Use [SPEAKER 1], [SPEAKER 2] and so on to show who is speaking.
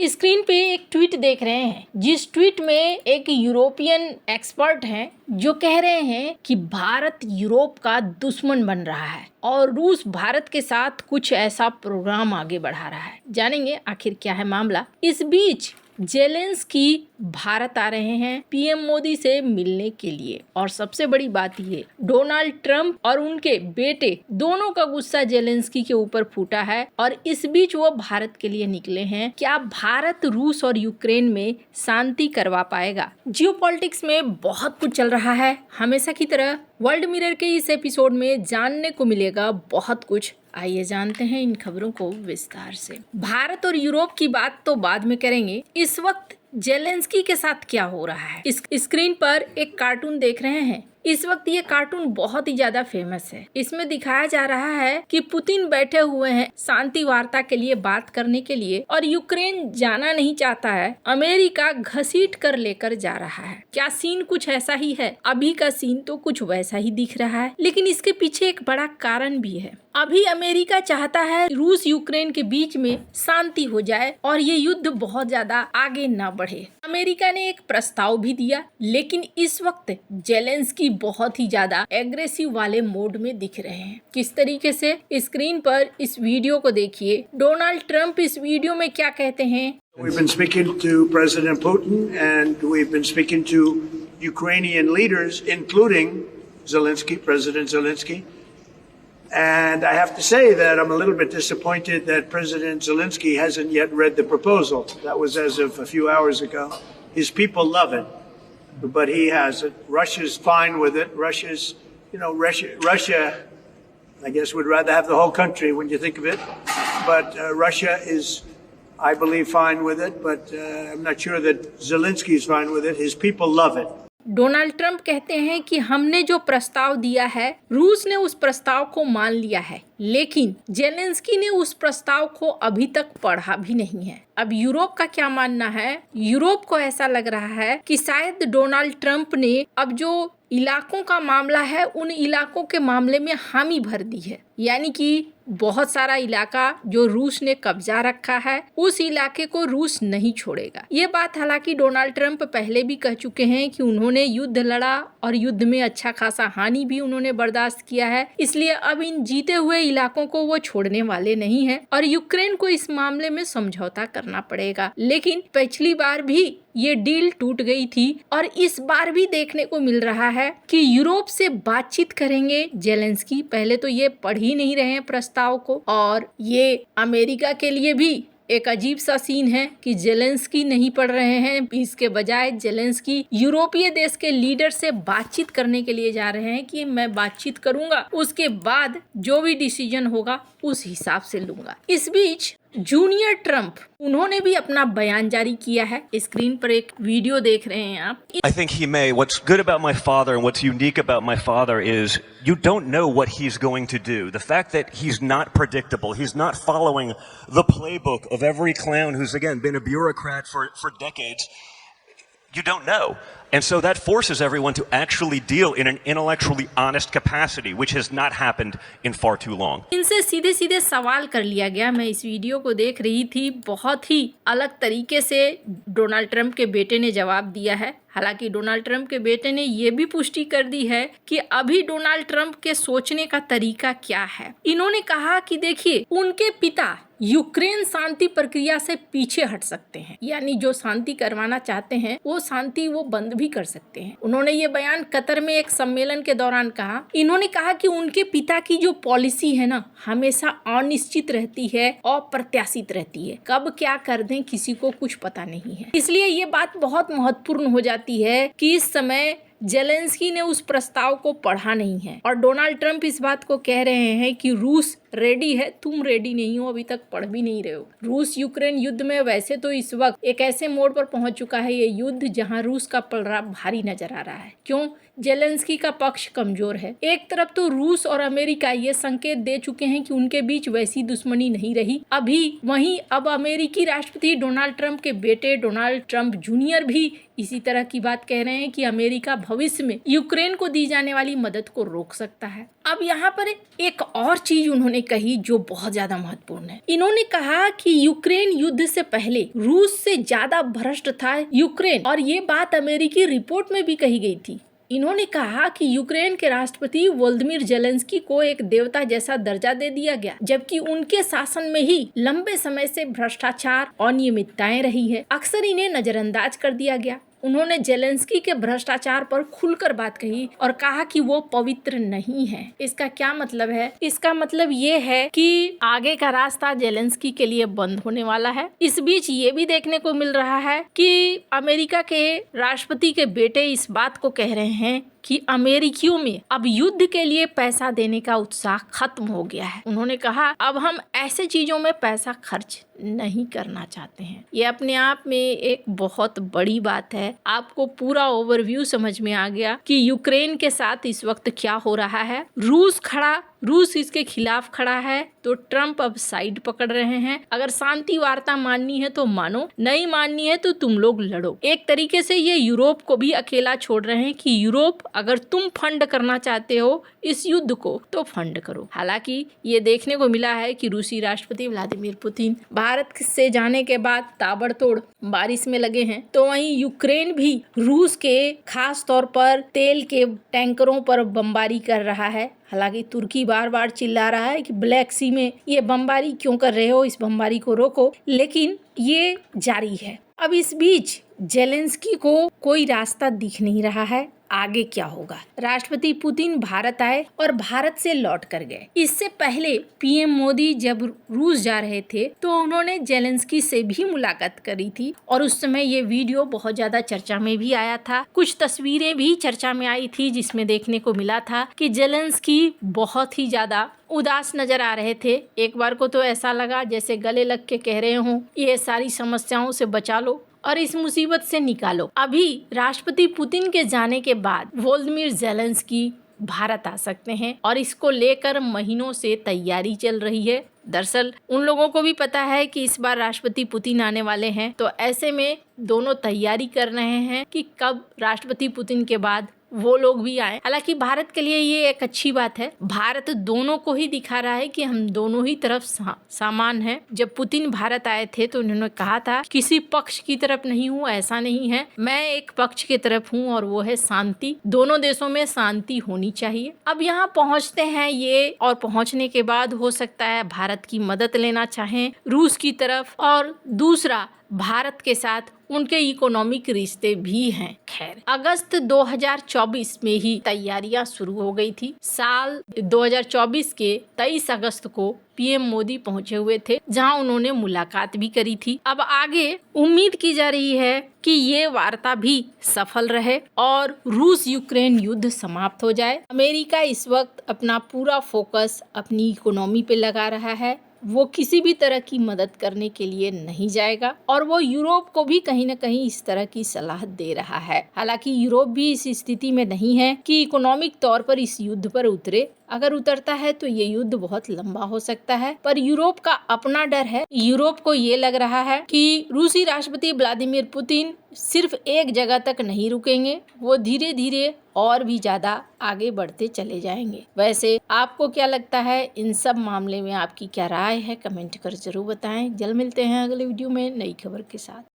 [SPEAKER 1] Screen पे एक tweet देख रहे हैं, जिस ट्वीट में एक यूरोपियन एक्सपर्ट हैं जो कह रहे हैं कि भारत यूरोप का दुश्मन बन रहा है और रूस भारत के साथ कुछ ऐसा प्रोग्राम आगे बढ़ा रहा है। जानेंगे आखिर क्या है मामला। इस बीच जेलेंस्की भारत आ रहे हैं पीएम मोदी से मिलने के लिए और सबसे बड़ी बात ये, डोनाल्ड ट्रंप और उनके बेटे दोनों का गुस्सा जेलेंस्की के ऊपर फूटा है और इस बीच वो भारत के लिए निकले हैं। क्या भारत रूस और यूक्रेन में शांति करवा पाएगा? जियोपॉलिटिक्स में बहुत कुछ चल रहा है। हमेशा की तरह वर्ल्ड मिरर के इस एपिसोड में जानने को मिलेगा बहुत कुछ। आइए जानते हैं इन खबरों को विस्तार से। भारत और यूरोप की बात तो बाद में करेंगे। इस वक्त जेलेंस्की के साथ क्या हो रहा है, इस स्क्रीन पर एक कार्टून देख रहे हैं। इस वक्त ये कार्टून बहुत ही ज्यादा फेमस है। इसमें दिखाया जा रहा है कि पुतिन बैठे हुए हैं शांति वार्ता के लिए बात करने के लिए और यूक्रेन जाना नहीं चाहता है। अमेरिका घसीट कर लेकर जा रहा है। क्या सीन कुछ ऐसा ही है? अभी का सीन तो कुछ वैसा ही दिख रहा है, लेकिन इसके पीछे एक बड़ा कारण भी है। अभी अमेरिका चाहता है रूस यूक्रेन के बीच में शांति हो जाए और ये युद्ध बहुत ज्यादा आगे न बढ़े। अमेरिका ने एक प्रस्ताव भी दिया, लेकिन इस वक्त जेलेंस्की बहुत ही ज्यादा एग्रेसिव वाले मोड में दिख रहे हैं। किस तरीके से, स्क्रीन पर इस वीडियो को देखिए। डोनाल्ड ट्रंप इस वीडियो में क्या कहते हैं?
[SPEAKER 2] We've been speaking to President Putin and we've been speaking to Ukrainian leaders, including Zelensky, President Zelensky. And I have to say that I'm a little bit disappointed that President Zelensky hasn't yet read the proposal. That was as of a few hours ago. His people love it, but he hasn't. Russia's fine with it. Russia, I guess, would rather have the whole country when you think of it. But Russia is, I believe, fine with it, but I'm not sure that Zelensky is fine with it. His people love it.
[SPEAKER 1] Donald Trump कहते हैं कि हमने जो प्रस्ताव दिया है, रूस ने उस प्रस्ताव को मान लिया है, लेकिन जेलेंस्की ने उस प्रस्ताव को अभी तक पढ़ा भी नहीं है। अब यूरोप का क्या मानना है? यूरोप को ऐसा लग रहा है कि शायद डोनाल्ड ट्रंप ने अब जो इलाकों का मामला है, उन इलाकों के मामले में हामी भर दी है। यानी कि बहुत सारा इलाका जो रूस ने कब्जा रखा है, उस इलाके को रूस नहीं छोड़ेगा। ये बात हालांकि डोनाल्ड ट्रंप पहले भी कह चुके हैं कि उन्होंने युद्ध लड़ा और युद्ध में अच्छा खासा हानि भी उन्होंने बर्दाश्त किया है, इसलिए अब इन जीते हुए इलाकों को वो छोड़ने वाले नहीं है और यूक्रेन को इस मामले में समझौता करना पड़ेगा। लेकिन पिछली बार भी ये डील टूट गई थी और इस बार भी देखने को मिल रहा है कि यूरोप से बातचीत करेंगे जेलेंस्की। पहले तो ये पढ़ ही नहीं रहे हैं प्रस्ताव को, और ये अमेरिका के लिए भी एक अजीब सा सीन है कि जेलेंस्की नहीं पढ़ रहे हैं। इसके बजाय जेलेंस्की यूरोपीय देश के लीडर से बातचीत करने के लिए जा रहे हैं कि मैं बातचीत करूंगा, उसके बाद जो भी डिसीजन होगा उस हिसाब से लूंगा। इस बीच जूनियर ट्रंप, उन्होंने भी अपना बयान जारी किया है। स्क्रीन पर एक वीडियो देख रहे हैं आप।
[SPEAKER 3] I think he may. What's good about my father and what's unique about my father is you don't know what he's going to do. The fact that he's not predictable, he's not following the playbook of every clown who's, again, been a bureaucrat for decades, you don't know. And so that forces everyone to actually deal in an intellectually honest capacity, which has not happened in far too long.
[SPEAKER 1] इनसे सीधे सीधे सवाल कर लिया गया। मैं इस video को देख रही थी, बहुत ही अलग तरीके से डोनाल्ड ट्रंप के बेटे ने जवाब दिया है। हालांकि डोनाल्ड ट्रंप के बेटे ने ये भी पुष्टि कर दी है कि अभी डोनाल्ड ट्रंप के सोचने का तरीका क्या है। इन्होंने कहा कि देखिए, उनके पिता यूक्रेन शांति प्रक्रिया से पीछे हट सकते हैं, यानी जो शांति करवाना चाहते हैं वो शांति वो बंद भी कर सकते हैं। उन्होंने ये बयान कतर में एक सम्मेलन के दौरान कहा। इन्होंने कहा कि उनके पिता की जो पॉलिसी है ना, हमेशा अनिश्चित रहती है, अप्रत्याशित रहती है। कब क्या कर दें किसी को कुछ पता नहीं है। इसलिए ये बात बहुत महत्वपूर्ण हो जाती है कि इस समय जेलेंस्की ने उस प्रस्ताव को पढ़ा नहीं है और डोनाल्ड ट्रंप इस बात को कह रहे हैं कि रूस रेडी है, तुम रेडी नहीं हो, अभी तक पढ़ भी नहीं रहे हो। रूस यूक्रेन युद्ध में वैसे तो इस वक्त एक ऐसे मोड़ पर पहुंच चुका है ये युद्ध जहां रूस का पलड़ा भारी नजर आ रहा है। क्यों? जेलेंस्की का पक्ष कमजोर है। एक तरफ तो रूस और अमेरिका ये संकेत दे चुके हैं कि उनके बीच वैसी दुश्मनी नहीं रही अभी, वहीं अब अमेरिकी राष्ट्रपति डोनाल्ड ट्रंप के बेटे डोनाल्ड ट्रंप जूनियर भी इसी तरह की बात कह रहे हैं कि अमेरिका भविष्य में यूक्रेन को दी जाने वाली मदद को रोक सकता है। अब यहाँ पर एक और चीज उन्होंने कही जो बहुत ज्यादा महत्वपूर्ण है। इन्होंने कहा कि यूक्रेन युद्ध से पहले रूस से ज्यादा भ्रष्ट था यूक्रेन, और ये बात अमेरिकी रिपोर्ट में भी कही गई थी। इन्होंने कहा कि यूक्रेन के राष्ट्रपति वोलोदिमीर जेलेंस्की को एक देवता जैसा दर्जा दे दिया गया, जबकि उनके शासन में ही लंबे समय से भ्रष्टाचार और अनियमितताएं रही है। अक्सर इन्हें नजरअंदाज कर दिया गया। उन्होंने जेलेंस्की के भ्रष्टाचार पर खुलकर बात कही और कहा कि वो पवित्र नहीं है। इसका क्या मतलब है? इसका मतलब ये है कि आगे का रास्ता जेलेंस्की के लिए बंद होने वाला है। इस बीच ये भी देखने को मिल रहा है कि अमेरिका के राष्ट्रपति के बेटे इस बात को कह रहे हैं कि अमेरिकियों में अब युद्ध के लिए पैसा देने का उत्साह खत्म हो गया है। उन्होंने कहा अब हम ऐसे चीजों में पैसा खर्च नहीं करना चाहते हैं। ये अपने आप में एक बहुत बड़ी बात है। आपको पूरा ओवरव्यू समझ में आ गया कि यूक्रेन के साथ इस वक्त क्या हो रहा है। रूस इसके खिलाफ खड़ा है तो ट्रम्प अब साइड पकड़ रहे हैं। अगर शांति वार्ता माननी है तो मानो, नहीं माननी है तो तुम लोग लड़ो। एक तरीके से ये यूरोप को भी अकेला छोड़ रहे हैं कि यूरोप अगर तुम फंड करना चाहते हो इस युद्ध को तो फंड करो। हालांकि ये देखने को मिला है कि रूसी राष्ट्रपति व्लादिमीर पुतिन भारत से जाने के बाद ताबड़तोड़ बारिश में लगे हैं, तो वहीं यूक्रेन भी रूस के खास तौर पर तेल के टैंकरों पर बमबारी कर रहा है। हालांकि तुर्की बार बार चिल्ला रहा है कि ब्लैक सी में ये बमबारी क्यों कर रहे हो, इस बमबारी को रोको, लेकिन ये जारी है। अब इस बीच जेलेंस्की को कोई रास्ता दिख नहीं रहा है आगे क्या होगा। राष्ट्रपति पुतिन भारत आए और भारत से लौट कर गए। इससे पहले पीएम मोदी जब रूस जा रहे थे तो उन्होंने जेलेंस्की से भी मुलाकात करी थी और उस समय ये वीडियो बहुत ज्यादा चर्चा में भी आया था। कुछ तस्वीरें भी चर्चा में आई थी जिसमें देखने को मिला था कि जेलेंस्की बहुत ही ज्यादा उदास नजर आ रहे थे। एक बार को तो ऐसा लगा जैसे गले लग के कह रहे हों ये सारी समस्याओं से बचा लो और इस मुसीबत से निकालो। अभी राष्ट्रपति पुतिन के जाने के बाद वोलोदिमीर जेलेंस्की भारत आ सकते हैं और इसको लेकर महीनों से तैयारी चल रही है। दरअसल उन लोगों को भी पता है कि इस बार राष्ट्रपति पुतिन आने वाले हैं, तो ऐसे में दोनों तैयारी कर रहे हैं कि कब राष्ट्रपति पुतिन के बाद वो लोग भी आए। हालांकि भारत के लिए ये एक अच्छी बात है। भारत दोनों को ही दिखा रहा है कि हम दोनों ही तरफ सामान है। जब पुतिन भारत आए थे तो उन्होंने कहा था किसी पक्ष की तरफ नहीं हूँ, ऐसा नहीं है, मैं एक पक्ष की तरफ हूँ और वो है शांति। दोनों देशों में शांति होनी चाहिए। अब यहाँ पहुँचते हैं ये, और पहुँचने के बाद हो सकता है भारत की मदद लेना चाहें रूस की तरफ, और दूसरा भारत के साथ उनके इकोनॉमिक रिश्ते भी हैं। खैर, अगस्त 2024 में ही तैयारियां शुरू हो गई थी। साल 2024 के 23 अगस्त को पीएम मोदी पहुंचे हुए थे, जहां उन्होंने मुलाकात भी करी थी। अब आगे उम्मीद की जा रही है कि ये वार्ता भी सफल रहे और रूस यूक्रेन युद्ध समाप्त हो जाए। अमेरिका इस वक्त अपना पूरा फोकस अपनी इकोनॉमी पे लगा रहा है। वो किसी भी तरह की मदद करने के लिए नहीं जाएगा और वो यूरोप को भी कहीं न कहीं इस तरह की सलाह दे रहा है। हालांकि यूरोप भी इस स्थिति में नहीं है कि इकोनॉमिक तौर पर इस युद्ध पर उतरे। अगर उतरता है तो ये युद्ध बहुत लंबा हो सकता है, पर यूरोप का अपना डर है। यूरोप को ये लग रहा है कि रूसी राष्ट्रपति व्लादिमीर पुतिन सिर्फ एक जगह तक नहीं रुकेंगे, वो धीरे धीरे और भी ज्यादा आगे बढ़ते चले जाएंगे। वैसे आपको क्या लगता है इन सब मामले में, आपकी क्या राय है, कमेंट कर जरूर बताएं। जल्द मिलते हैं अगले वीडियो में नई खबर के साथ।